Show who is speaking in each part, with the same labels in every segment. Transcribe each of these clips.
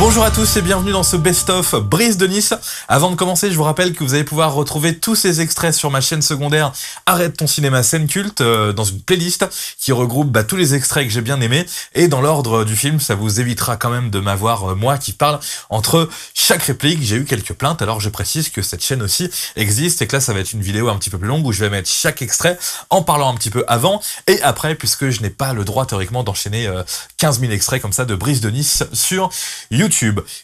Speaker 1: Bonjour à tous et bienvenue dans ce best-of Brise de Nice. Avant de commencer, je vous rappelle que vous allez pouvoir retrouver tous ces extraits sur ma chaîne secondaire Arrête ton cinéma scène culte dans une playlist qui regroupe tous les extraits que j'ai bien aimés. Et dans l'ordre du film, ça vous évitera quand même de m'avoir moi qui parle entre chaque réplique. J'ai eu quelques plaintes, alors je précise que cette chaîne aussi existe et que là ça va être une vidéo un petit peu plus longue où je vais mettre chaque extrait en parlant un petit peu avant et après, puisque je n'ai pas le droit théoriquement d'enchaîner 15 000 extraits comme ça de Brise de Nice sur YouTube.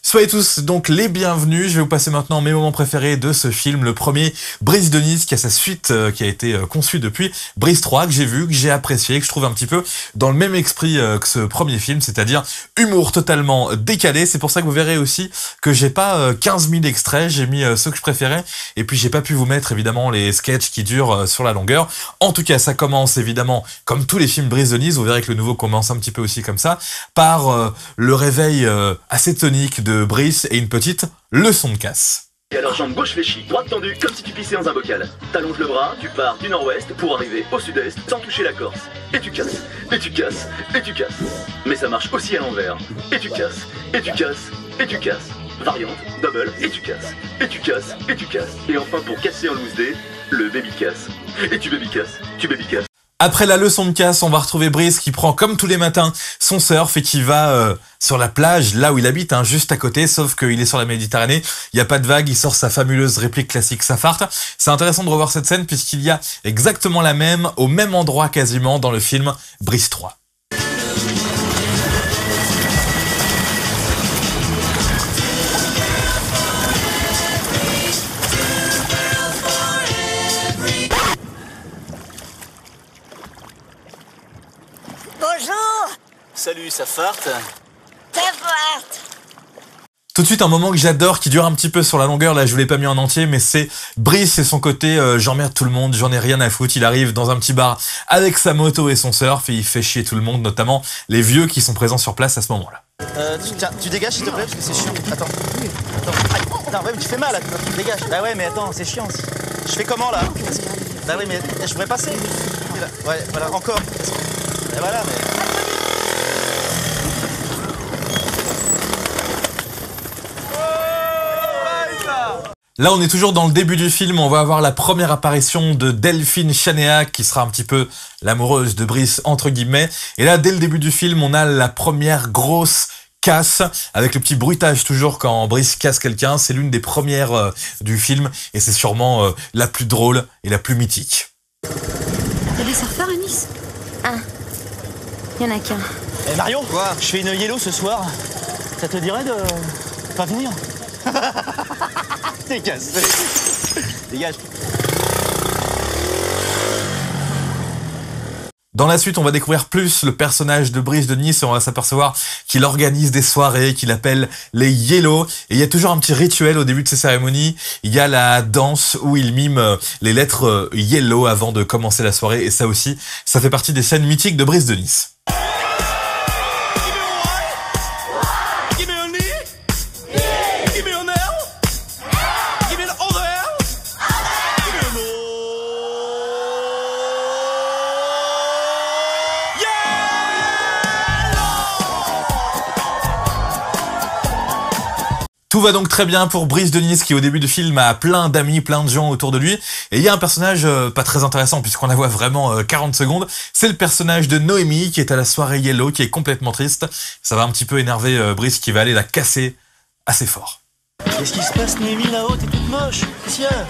Speaker 1: Soyez tous donc les bienvenus. Je vais vous passer maintenant mes moments préférés de ce film. Le premier, Brise de Nice, qui a sa suite qui a été conçue depuis Brise 3, que j'ai vu, que j'ai apprécié, que je trouve un petit peu dans le même esprit que ce premier film, c'est-à-dire humour totalement décalé. C'est pour ça que vous verrez aussi que j'ai pas 15 000 extraits, j'ai mis ceux que je préférais et puis j'ai pas pu vous mettre évidemment les sketchs qui durent sur la longueur. En tout cas, ça commence évidemment comme tous les films Brise de Nice, vous verrez que le nouveau commence un petit peu aussi comme ça, par le réveil assez tonique de Brice et une petite leçon de casse.
Speaker 2: Et alors jambe gauche fléchie, droite tendue comme si tu pissais dans un bocal. T'allonges le bras, tu pars du nord-ouest pour arriver au sud-est sans toucher la Corse. Et tu casses, et tu casses, et tu casses. Mais ça marche aussi à l'envers. Et tu casses, et tu casses, et tu casses. Variante, double, et tu casses, et tu casses, et tu casses. Et enfin pour casser en loose day, le baby casse. Et tu baby casses, tu baby casses.
Speaker 1: Après la leçon de casse, on va retrouver Brice qui prend comme tous les matins son surf et qui va sur la plage, là où il habite, juste à côté, sauf qu'il est sur la Méditerranée, il n'y a pas de vagues, il sort sa fameuse réplique classique ça farte. C'est intéressant de revoir cette scène puisqu'il y a exactement la même, au même endroit quasiment dans le film Brise 3.
Speaker 3: Bonjour,
Speaker 4: Salut, ça farte.
Speaker 3: ça farte.
Speaker 1: Tout de suite, un moment que j'adore, qui dure un petit peu sur la longueur, là je vous l'ai pas mis en entier, mais c'est Brice et son côté j'emmerde tout le monde, j'en ai rien à foutre. Il arrive dans un petit bar avec sa moto et son surf et il fait chier tout le monde, notamment les vieux qui sont présents sur place à ce moment-là.
Speaker 4: Tiens, tu dégages s'il te plaît, parce que c'est chiant. Attends. Aïe. Non, ouais, mais tu fais mal là, tu dégages. Bah ouais, mais attends, c'est chiant aussi. Je fais comment là? Bah oui, mais je pourrais passer. Ouais, voilà, encore. Et voilà, mais...
Speaker 1: Là, on est toujours dans le début du film. On va avoir la première apparition de Delphine Chanéac, qui sera un petit peu l'amoureuse de Brice, entre guillemets. Et là, dès le début du film, on a la première grosse casse, avec le petit bruitage toujours quand Brice casse quelqu'un. C'est l'une des premières du film, et c'est sûrement la plus drôle et la plus mythique.
Speaker 5: T'as des surfeurs à Nice? Y'en a qu'un.
Speaker 4: Eh Marion, quoi? Je fais une yellow ce soir. Ça te dirait de pas venir? Dégage. Dégage.
Speaker 1: Dans la suite, on va découvrir plus le personnage de Brise de Nice et on va s'apercevoir qu'il organise des soirées qu'il appelle les Yellow. Et il y a toujours un petit rituel au début de ces cérémonies. Il y a la danse où il mime les lettres Yellow avant de commencer la soirée. Et ça aussi, ça fait partie des scènes mythiques de Brise de Nice. Tout va donc très bien pour Brise de Nice qui au début du film a plein d'amis, plein de gens autour de lui. Et il y a un personnage pas très intéressant puisqu'on la voit vraiment 40 secondes. C'est le personnage de Noémie qui est à la soirée Yellow, qui est complètement triste. Ça va un petit peu énerver Brise qui va aller la casser assez fort.
Speaker 4: Qu'est-ce qui se passe, Noémie, là-haut? T'es toute moche. Qu'est-ce qu'il y a?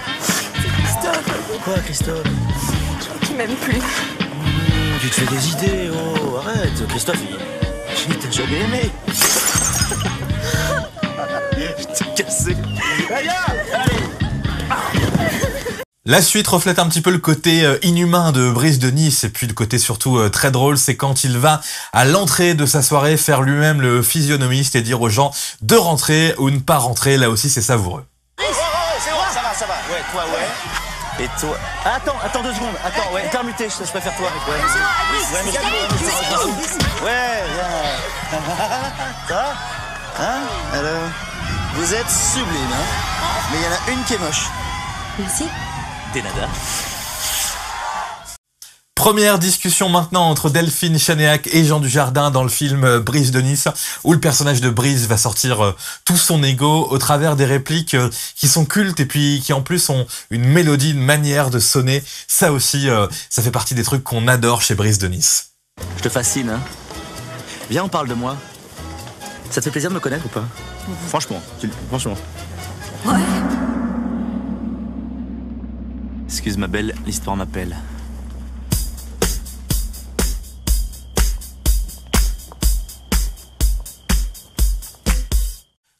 Speaker 5: Christophe,
Speaker 4: Quoi, Christophe?
Speaker 5: tu m'aimes plus.
Speaker 4: Tu te fais des idées, oh, arrête. Christophe, il t'a jamais aimé. Je t'ai cassé.
Speaker 1: La suite reflète un petit peu le côté inhumain de Brise de Nice et puis le côté surtout très drôle, c'est quand il va à l'entrée de sa soirée faire lui-même le physionomiste et dire aux gens de rentrer ou ne pas rentrer. Là aussi, c'est savoureux.
Speaker 4: C'est bon, ça va. Ouais, toi, ouais. Et toi... Attends 2 secondes. Attends, ouais, permuté, je préfère toi. Ouais, viens. Ça va? Hein? Alors, vous êtes sublime, Mais il y en a une qui est moche.
Speaker 5: Merci.
Speaker 4: Des nadas.
Speaker 1: Première discussion maintenant entre Delphine Chanéac et Jean Dujardin dans le film Brise de Nice, où le personnage de Brise va sortir tout son ego au travers des répliques qui sont cultes et puis qui en plus ont une mélodie, une manière de sonner. Ça aussi, ça fait partie des trucs qu'on adore chez Brise de Nice.
Speaker 4: Je te fascine, hein. Viens, on parle de moi. Ça te fait plaisir de me connaître ou pas? Franchement, franchement.
Speaker 5: Ouais.
Speaker 4: Excuse ma belle, l'histoire m'appelle.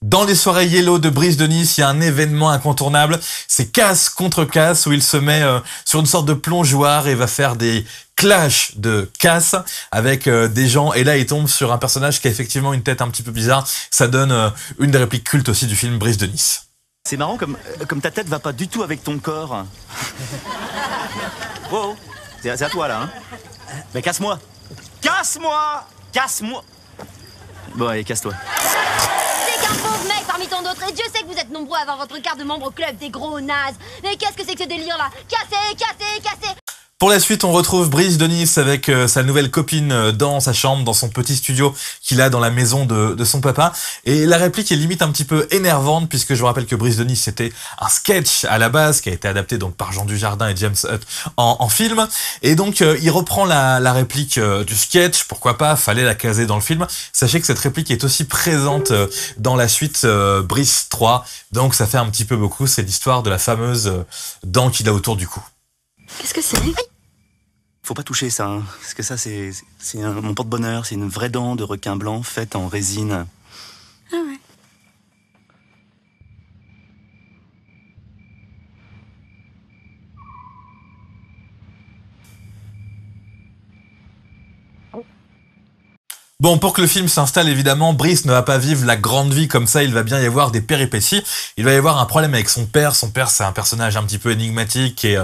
Speaker 1: Dans les soirées Yellow de Brise de Nice, il y a un événement incontournable, c'est Casse contre Casse, où il se met sur une sorte de plongeoir et va faire des clashs de casse avec des gens, et là il tombe sur un personnage qui a effectivement une tête un petit peu bizarre. Ça donne une des répliques cultes aussi du film Brise de Nice.
Speaker 4: C'est marrant comme ta tête va pas du tout avec ton corps. Oh, c'est à toi là, hein. Mais casse-moi. Casse-moi. Casse-moi. Bon allez, casse-toi.
Speaker 6: C'est qu'un pauvre mec parmi tant d'autres, et Dieu sait que vous êtes nombreux à avoir votre carte de membre au club des gros nazes. Mais qu'est-ce que c'est que ce délire là? Cassez, cassez, cassez.
Speaker 1: Pour la suite, on retrouve Brise de Nice avec sa nouvelle copine dans sa chambre, dans son petit studio qu'il a dans la maison de son papa. Et la réplique est limite un petit peu énervante, puisque je vous rappelle que Brise de Nice, c'était un sketch à la base qui a été adapté donc par Jean Dujardin et James Hutt en film. Et donc, il reprend la réplique du sketch. Pourquoi pas, fallait la caser dans le film. Sachez que cette réplique est aussi présente dans la suite Brise 3. Donc, ça fait un petit peu beaucoup. C'est l'histoire de la fameuse dent qu'il a autour du cou.
Speaker 5: Qu'est-ce que c'est?
Speaker 4: Faut pas toucher ça, hein, parce que ça c'est mon porte-bonheur, c'est une vraie dent de requin blanc faite en résine.
Speaker 5: Ah ouais.
Speaker 1: Bon, pour que le film s'installe, évidemment, Brice ne va pas vivre la grande vie comme ça, il va bien y avoir des péripéties. Il va y avoir un problème avec son père. Son père, c'est un personnage un petit peu énigmatique, qui est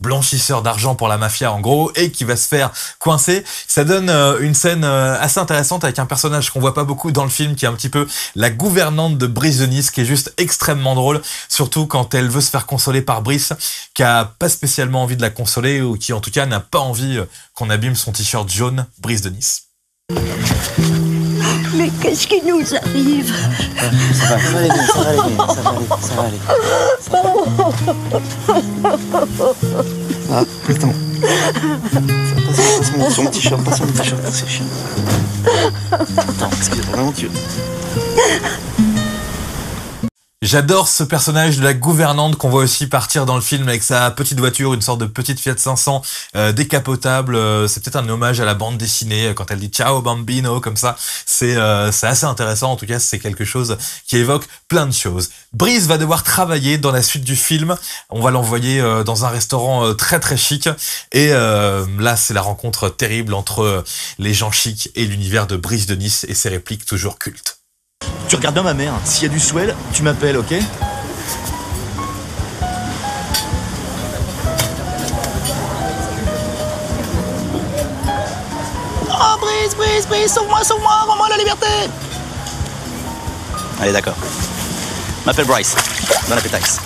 Speaker 1: blanchisseur d'argent pour la mafia, en gros, et qui va se faire coincer. Ça donne une scène assez intéressante avec un personnage qu'on voit pas beaucoup dans le film, qui est un petit peu la gouvernante de Brise de Nice, qui est juste extrêmement drôle, surtout quand elle veut se faire consoler par Brice, qui a pas spécialement envie de la consoler, ou qui en tout cas n'a pas envie qu'on abîme son t-shirt jaune Brise de Nice.
Speaker 3: Mais qu'est-ce qui nous arrive?
Speaker 4: Ça va aller, ça va aller, ça va aller, ça va aller. Ah, attends. Passe mon t-shirt, c'est chiant. Attends, excusez-moi, vraiment, tu...
Speaker 1: J'adore ce personnage de la gouvernante qu'on voit aussi partir dans le film avec sa petite voiture, une sorte de petite Fiat 500 décapotable. C'est peut-être un hommage à la bande dessinée quand elle dit ciao bambino comme ça. C'est assez intéressant. En tout cas, c'est quelque chose qui évoque plein de choses. Brise va devoir travailler dans la suite du film. On va l'envoyer dans un restaurant très très chic. Et là, c'est la rencontre terrible entre les gens chics et l'univers de Brise de Nice et ses répliques toujours cultes.
Speaker 4: Tu regardes bien ma mère, s'il y a du swell, tu m'appelles, ok? Oh, Brise, sauve-moi, rends-moi la liberté! Allez, d'accord. M'appelle Bryce, dans la pétaxe.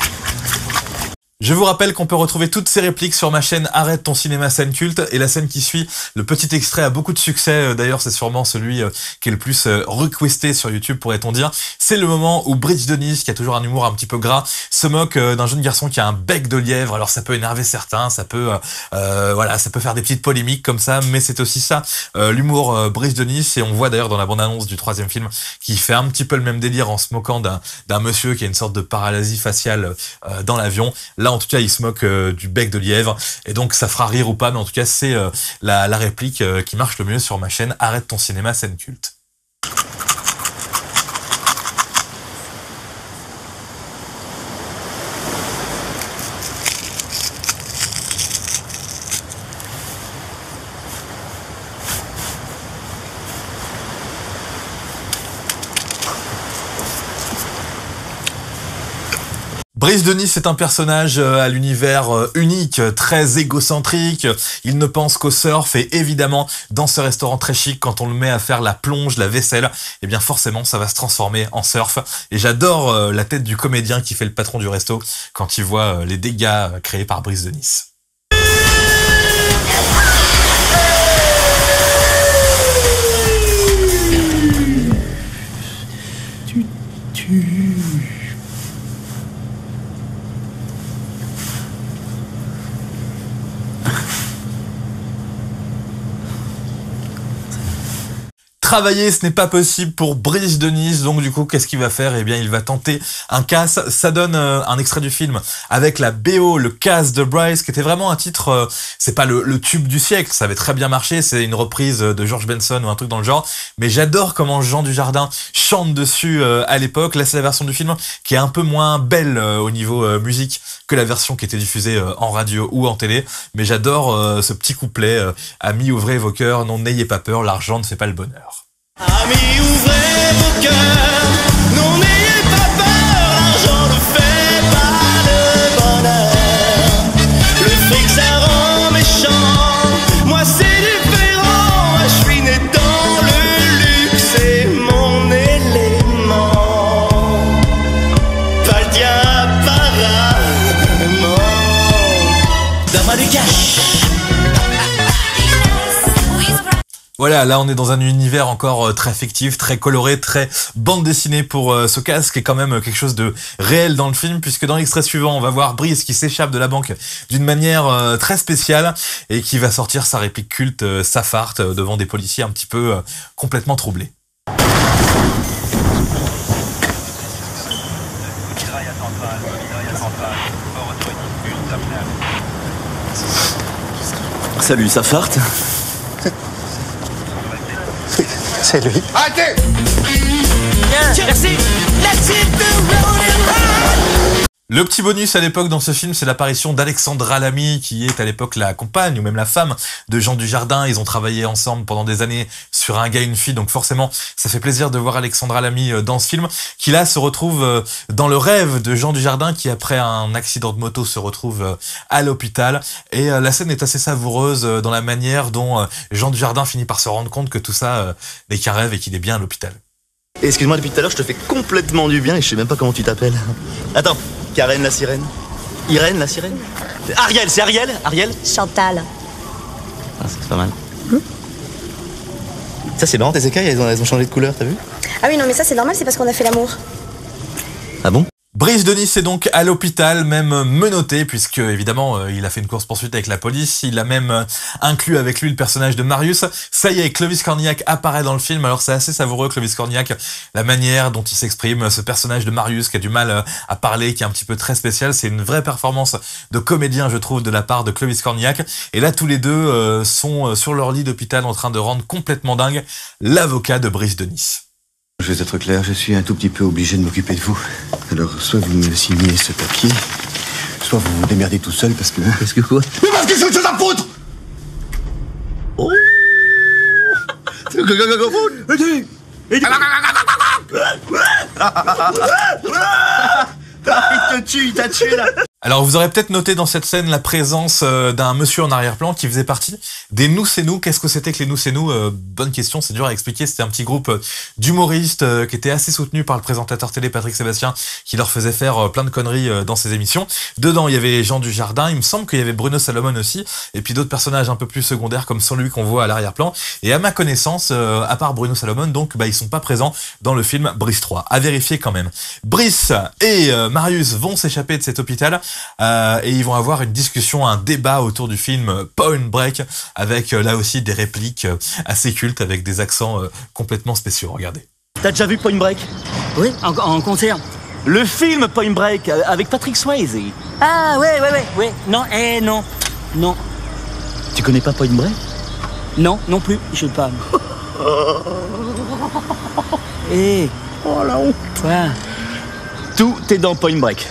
Speaker 1: Je vous rappelle qu'on peut retrouver toutes ces répliques sur ma chaîne Arrête ton cinéma scène culte, et la scène qui suit, le petit extrait a beaucoup de succès, d'ailleurs c'est sûrement celui qui est le plus requesté sur YouTube, pourrait-on dire. C'est le moment où Brise de Nice, qui a toujours un humour un petit peu gras, se moque d'un jeune garçon qui a un bec de lièvre. Alors ça peut énerver certains, ça peut voilà, ça peut faire des petites polémiques comme ça, mais c'est aussi ça l'humour Brise de Nice. Et on voit d'ailleurs dans la bande-annonce du troisième film qu'il fait un petit peu le même délire en se moquant d'un monsieur qui a une sorte de paralysie faciale dans l'avion. Là, en tout cas, il se moque du bec de lièvre, et donc ça fera rire ou pas, mais en tout cas, c'est la réplique qui marche le mieux sur ma chaîne Arrête ton cinéma scène culte. Brise de Nice est un personnage à l'univers unique, très égocentrique. Il ne pense qu'au surf, et évidemment, dans ce restaurant très chic, quand on le met à faire la plonge, la vaisselle, eh bien forcément, ça va se transformer en surf. Et j'adore la tête du comédien qui fait le patron du resto quand il voit les dégâts créés par Brise de Nice. Travailler, ce n'est pas possible pour Brice de Nice, donc du coup, qu'est-ce qu'il va faire? Eh bien, il va tenter un casse. Ça donne un extrait du film avec la BO, le casse de Bryce, qui était vraiment un titre, c'est pas le tube du siècle, ça avait très bien marché, c'est une reprise de George Benson ou un truc dans le genre, mais j'adore comment Jean Dujardin chante dessus à l'époque. Là, c'est la version du film qui est un peu moins belle au niveau musique que la version qui était diffusée en radio ou en télé, mais j'adore ce petit couplet amis, ouvrez vos cœurs, non, n'ayez pas peur, l'argent ne fait pas le bonheur.
Speaker 7: Amis, ouvrez vos cœurs, non n'ayez pas peur, l'argent ne fait pas le bonheur. Le fric ça rend méchant, moi c'est différent, je suis né dans le luxe, c'est mon élément. Pas le tien apparemment. Donne-moi du cash.
Speaker 1: Voilà, là on est dans un univers encore très fictif, très coloré, très bande dessinée pour ce casque, qui est quand même quelque chose de réel dans le film, puisque dans l'extrait suivant, on va voir Brice qui s'échappe de la banque d'une manière très spéciale et qui va sortir sa réplique culte Safart devant des policiers un petit peu complètement troublés.
Speaker 2: Salut, Safart.
Speaker 4: C'est lui.
Speaker 7: Arrêtez! Merci! Let's hit the road and ride!
Speaker 1: Le petit bonus à l'époque dans ce film, c'est l'apparition d'Alexandra Lamy, qui est à l'époque la compagne ou même la femme de Jean Dujardin. Ils ont travaillé ensemble pendant des années sur Un gars, une fille, donc forcément, ça fait plaisir de voir Alexandra Lamy dans ce film, qui là se retrouve dans le rêve de Jean Dujardin, qui après un accident de moto se retrouve à l'hôpital. Et la scène est assez savoureuse dans la manière dont Jean Dujardin finit par se rendre compte que tout ça n'est qu'un rêve et qu'il est bien à l'hôpital.
Speaker 2: Excuse-moi, depuis tout à l'heure, je te fais complètement du bien et je sais même pas comment tu t'appelles. Attends, Karen la sirène. Irène la sirène. Ariel, c'est Ariel? Ariel?
Speaker 3: Chantal.
Speaker 2: Ah, c'est pas mal. Ça, c'est marrant, tes écailles, elles ont changé de couleur, t'as vu?
Speaker 5: Ah oui, non, mais ça c'est normal, c'est parce qu'on a fait l'amour.
Speaker 2: Ah bon?
Speaker 1: Brice de Nice est donc à l'hôpital, même menotté, puisque évidemment il a fait une course-poursuite avec la police, il a même inclus avec lui le personnage de Marius. Ça y est, Clovis Cornillac apparaît dans le film, alors c'est assez savoureux Clovis Cornillac, la manière dont il s'exprime, ce personnage de Marius qui a du mal à parler, qui est un petit peu très spécial, c'est une vraie performance de comédien je trouve de la part de Clovis Cornillac, et là tous les deux sont sur leur lit d'hôpital en train de rendre complètement dingue l'avocat de Brice de Nice.
Speaker 8: Je vais être clair, je suis un tout petit peu obligé de m'occuper de vous. Alors, soit vous me signez ce papier, soit vous vous démerdez tout seul parce que...
Speaker 2: Parce que quoi?
Speaker 8: Mais parce que j'ai autre chose à foutre!
Speaker 2: Oh! Il te tue, il t'a tué là!
Speaker 1: Alors vous aurez peut-être noté dans cette scène la présence d'un monsieur en arrière-plan qui faisait partie des Nous c'est nous. Qu'est-ce que c'était que les Nous c'est nous? Bonne question, c'est dur à expliquer. C'était un petit groupe d'humoristes qui était assez soutenu par le présentateur télé Patrick Sébastien, qui leur faisait faire plein de conneries dans ses émissions. Dedans il y avait Jean Dujardin, il me semble qu'il y avait Bruno Salomon aussi, et puis d'autres personnages un peu plus secondaires comme celui qu'on voit à l'arrière-plan. Et à ma connaissance, à part Bruno Salomon, donc ils sont pas présents dans le film Brice 3. À vérifier quand même. Brice et Marius vont s'échapper de cet hôpital. Et ils vont avoir une discussion, un débat autour du film Point Break, avec là aussi des répliques assez cultes avec des accents complètement spéciaux. Regardez.
Speaker 2: T'as déjà vu Point Break?
Speaker 9: Oui, en concert.
Speaker 2: Le film Point Break avec Patrick Swayze.
Speaker 9: Ah ouais. Non, non.
Speaker 2: Tu connais pas Point Break?
Speaker 9: Non, non plus, je sais pas.
Speaker 2: Oh la honte.
Speaker 9: Quoi?
Speaker 2: Tout est dans Point Break.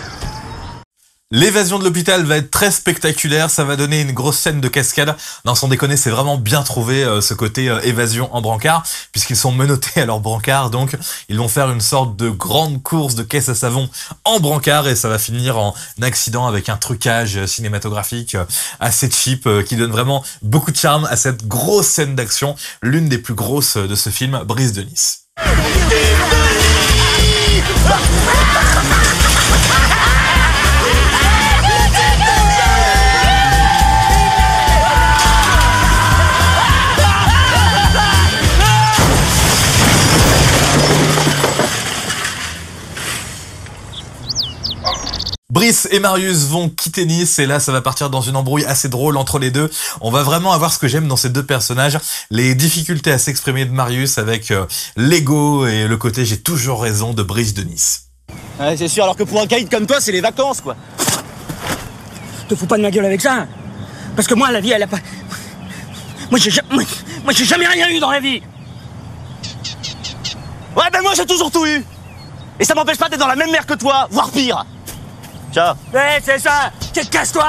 Speaker 1: L'évasion de l'hôpital va être très spectaculaire, ça va donner une grosse scène de cascade. Non, sans déconner, c'est vraiment bien trouvé ce côté évasion en brancard, puisqu'ils sont menottés à leur brancard, donc ils vont faire une sorte de grande course de caisse à savon en brancard, et ça va finir en accident avec un trucage cinématographique assez cheap, qui donne vraiment beaucoup de charme à cette grosse scène d'action, l'une des plus grosses de ce film, Brice de Nice. Brice et Marius vont quitter Nice et là ça va partir dans une embrouille assez drôle entre les deux. On va vraiment avoir ce que j'aime dans ces deux personnages, les difficultés à s'exprimer de Marius avec l'ego et le côté j'ai toujours raison de Brice de Nice.
Speaker 4: Ouais, c'est sûr, alors que pour un caïd comme toi, c'est les vacances, quoi.
Speaker 9: Te fous pas de ma gueule avec ça. Parce que moi, la vie, elle a pas... Moi, j'ai jamais rien eu dans la vie.
Speaker 4: Ouais, ben moi, j'ai toujours tout eu. Et ça m'empêche pas d'être dans la même merde que toi, voire pire. Ciao.
Speaker 9: Ouais, c'est ça. Casse-toi.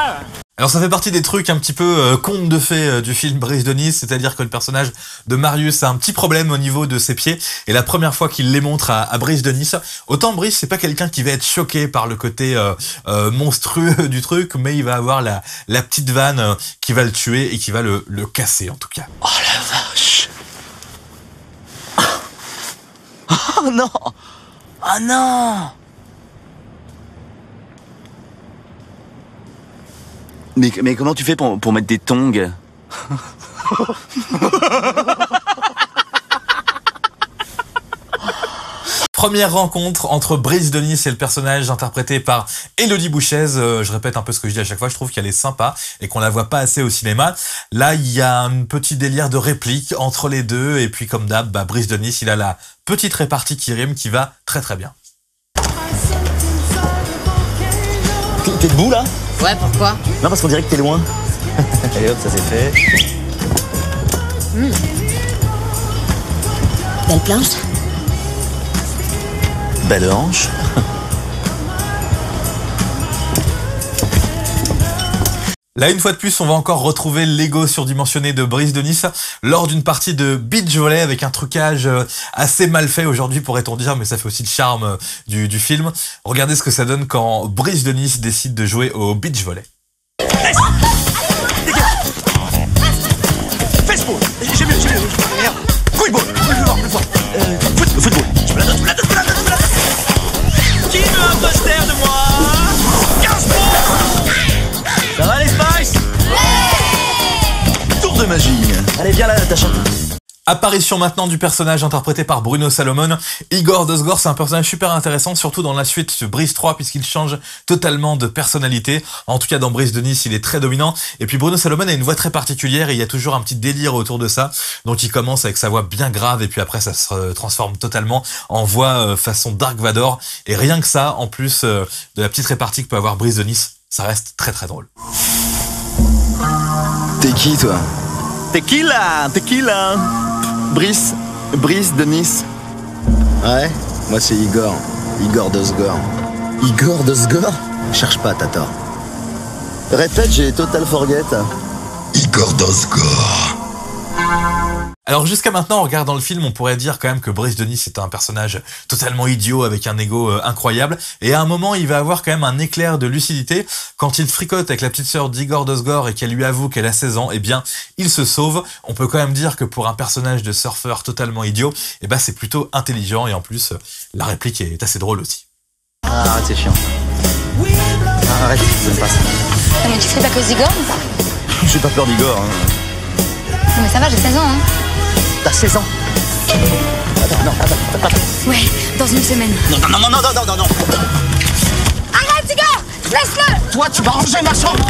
Speaker 1: Alors ça fait partie des trucs un petit peu contes de fées du film Brice de Nice, c'est-à-dire que le personnage de Marius a un petit problème au niveau de ses pieds, et la première fois qu'il les montre à Brice de Nice, autant Brice c'est pas quelqu'un qui va être choqué par le côté monstrueux du truc, mais il va avoir la petite vanne qui va le tuer et qui va le casser en tout cas.
Speaker 4: Oh la vache. Oh non. Oh non. Mais comment tu fais pour mettre des tongs?
Speaker 1: Première rencontre entre Brice de Nice et le personnage interprété par Élodie Bouchez. Je répète un peu ce que je dis à chaque fois, je trouve qu'elle est sympa et qu'on la voit pas assez au cinéma. Là, il y a un petit délire de réplique entre les deux et puis comme d'hab, Brice de Nice, il a la petite répartie qui rime qui va très très bien.
Speaker 4: T'es debout là?
Speaker 6: Ouais, pourquoi?
Speaker 4: Non, parce qu'on dirait que t'es loin. Allez hop, ça c'est fait.
Speaker 3: Belle planche.
Speaker 4: Belle hanche.
Speaker 1: Là, une fois de plus, on va encore retrouver l'ego surdimensionné de Brice de Nice lors d'une partie de beach volley avec un trucage assez mal fait aujourd'hui, pourrait-on dire, mais ça fait aussi le charme du film. Regardez ce que ça donne quand Brice de Nice décide de jouer au beach volley.
Speaker 4: Fais-ce-ball. J'ai mieux. Regarde. Football. Plus fort. Football. Je me la donne. Qui veut un poster de moi? 15 points. Ça va les Spice? Tour de magie. Allez, viens là, Natacha.
Speaker 1: Apparition maintenant du personnage interprété par Bruno Salomon. Igor Dosgor, c'est un personnage super intéressant, surtout dans la suite de Brice 3, puisqu'il change totalement de personnalité. En tout cas, dans Brice de Nice, il est très dominant. Et puis Bruno Salomon a une voix très particulière et il y a toujours un petit délire autour de ça. Donc il commence avec sa voix bien grave et puis après ça se transforme totalement en voix façon Dark Vador. Et rien que ça, en plus de la petite répartie que peut avoir Brice de Nice, ça reste très très drôle.
Speaker 8: T'es qui, toi?
Speaker 4: Tequila.
Speaker 8: Brice de Nice. Ouais, moi c'est Igor Dosgor. Igor Dosgor? Cherche pas, t'as tort. Répète, j'ai total forget. Igor Dosgor.
Speaker 1: Alors jusqu'à maintenant, en regardant le film, on pourrait dire quand même que Brice de Nice est un personnage totalement idiot avec un ego incroyable. Et à un moment, il va avoir quand même un éclair de lucidité. Quand il fricote avec la petite sœur d'Igor Dosgor et qu'elle lui avoue qu'elle a 16 ans, eh bien, il se sauve. On peut quand même dire que pour un personnage de surfeur totalement idiot, eh ben, c'est plutôt intelligent et en plus, la réplique est assez drôle aussi.
Speaker 4: Ah, arrête, c'est chiant. Arrête, j'aime pas ça.
Speaker 6: Non, mais tu fais pas cause d'Igor?
Speaker 4: J'ai pas peur d'Igor.
Speaker 6: Non, mais ça va, j'ai 16 ans, hein.
Speaker 4: T'as 16 ans? Attends.
Speaker 6: Ouais, dans une semaine.
Speaker 4: Non.
Speaker 6: Arrête, Igor! Laisse-le!
Speaker 4: Toi, tu vas ranger ma chambre!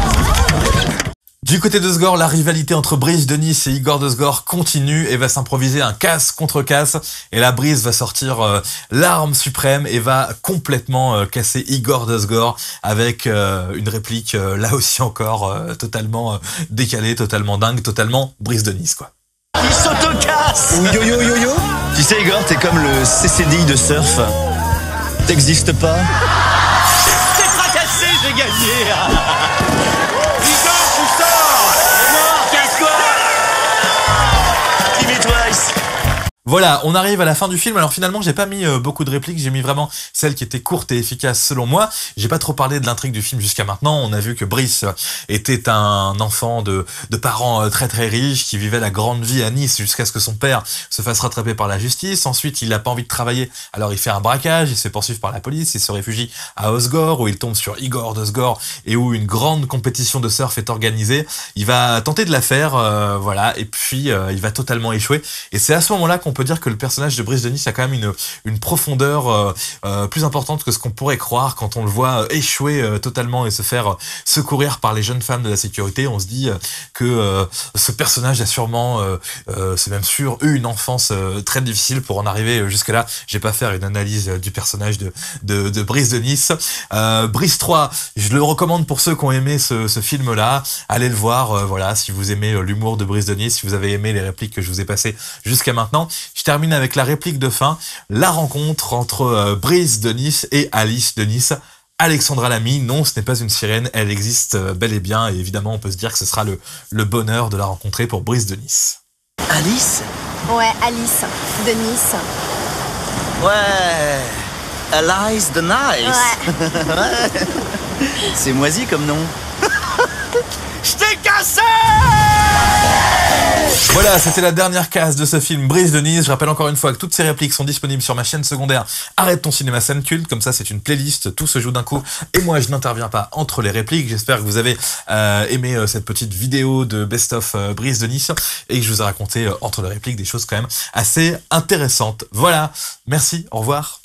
Speaker 1: Du côté de Sgor, la rivalité entre Brice de Nice et Igor Dosgor continue et va s'improviser un casse contre casse. Et là, Brice va sortir l'arme suprême et va complètement casser Igor Dosgor avec une réplique là aussi encore totalement décalée, totalement dingue, totalement Brice de Nice quoi.
Speaker 4: Il s'auto-casse!
Speaker 8: Yo.
Speaker 4: Tu sais, Igor, t'es comme le CCDI de surf. T'existes pas. C'est fracassé, j'ai gagné! Igor, tu sors! Non, casse-toi! Give me twice!
Speaker 1: Voilà, on arrive à la fin du film. Alors finalement, j'ai pas mis beaucoup de répliques, j'ai mis vraiment celles qui étaient courtes et efficaces selon moi. J'ai pas trop parlé de l'intrigue du film jusqu'à maintenant. On a vu que Brice était un enfant de parents très très riches qui vivait la grande vie à Nice jusqu'à ce que son père se fasse rattraper par la justice. Ensuite, il a pas envie de travailler, alors il fait un braquage, il se fait poursuivre par la police, il se réfugie à Osgore où il tombe sur Igor Dosgor et où une grande compétition de surf est organisée. Il va tenter de la faire, voilà, et puis il va totalement échouer. Et c'est à ce moment-là qu'on peut dire que le personnage de Brice de Nice a quand même une profondeur plus importante que ce qu'on pourrait croire quand on le voit échouer totalement et se faire secourir par les jeunes femmes de la sécurité. On se dit que ce personnage a sûrement, c'est même sûr, eu une enfance très difficile pour en arriver jusque-là. Je vais pas faire une analyse du personnage de Brice de Nice. Brice 3, je le recommande pour ceux qui ont aimé ce film-là. Allez le voir, voilà, si vous aimez l'humour de Brice de Nice, si vous avez aimé les répliques que je vous ai passées jusqu'à maintenant. Je termine avec la réplique de fin, la rencontre entre Brice de Nice et Alice de Nice. Alexandra Lamy, non, ce n'est pas une sirène, elle existe bel et bien, et évidemment, on peut se dire que ce sera le bonheur de la rencontrer pour Brice de Nice.
Speaker 4: Alice?
Speaker 6: Ouais, Alice de Nice.
Speaker 4: Ouais. Alice the Nice.
Speaker 6: Ouais.
Speaker 4: Ouais. C'est moisi comme nom. Je t'ai cassé!
Speaker 1: Voilà, c'était la dernière case de ce film Brice de Nice. Je rappelle encore une fois que toutes ces répliques sont disponibles sur ma chaîne secondaire Arrête ton cinéma scène culte. Comme ça, c'est une playlist, tout se joue d'un coup. Et moi, je n'interviens pas entre les répliques. J'espère que vous avez aimé cette petite vidéo de Best of Brice de Nice et que je vous ai raconté entre les répliques des choses quand même assez intéressantes. Voilà, merci, au revoir.